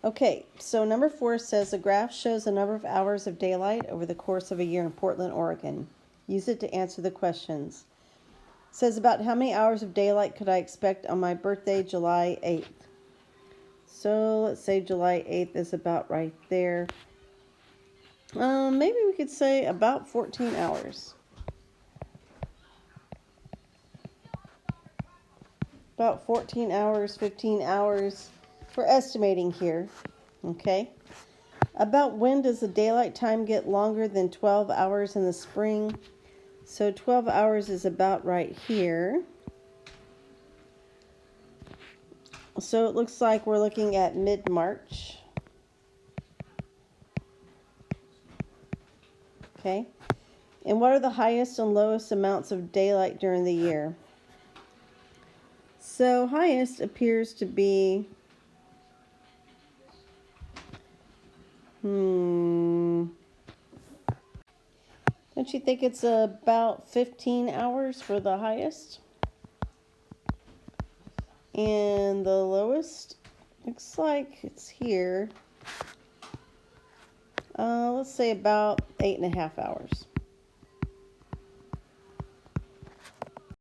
Okay, so number 4 says a graph shows the number of hours of daylight over the course of a year in Portland, Oregon. Use it to answer the questions. It says about how many hours of daylight could I expect on my birthday, July 8th. So let's say July 8th is about right there. Maybe we could say about 14 hours. About 14 hours, 15 hours. We're estimating here. Okay. About when does the daylight time get longer than 12 hours in the spring? So 12 hours is about right here. So it looks like we're looking at mid-March. Okay. And what are the highest and lowest amounts of daylight during the year? So highest appears to be don't you think it's about 15 hours for the highest? And the lowest looks like it's here. Let's say about 8.5 hours.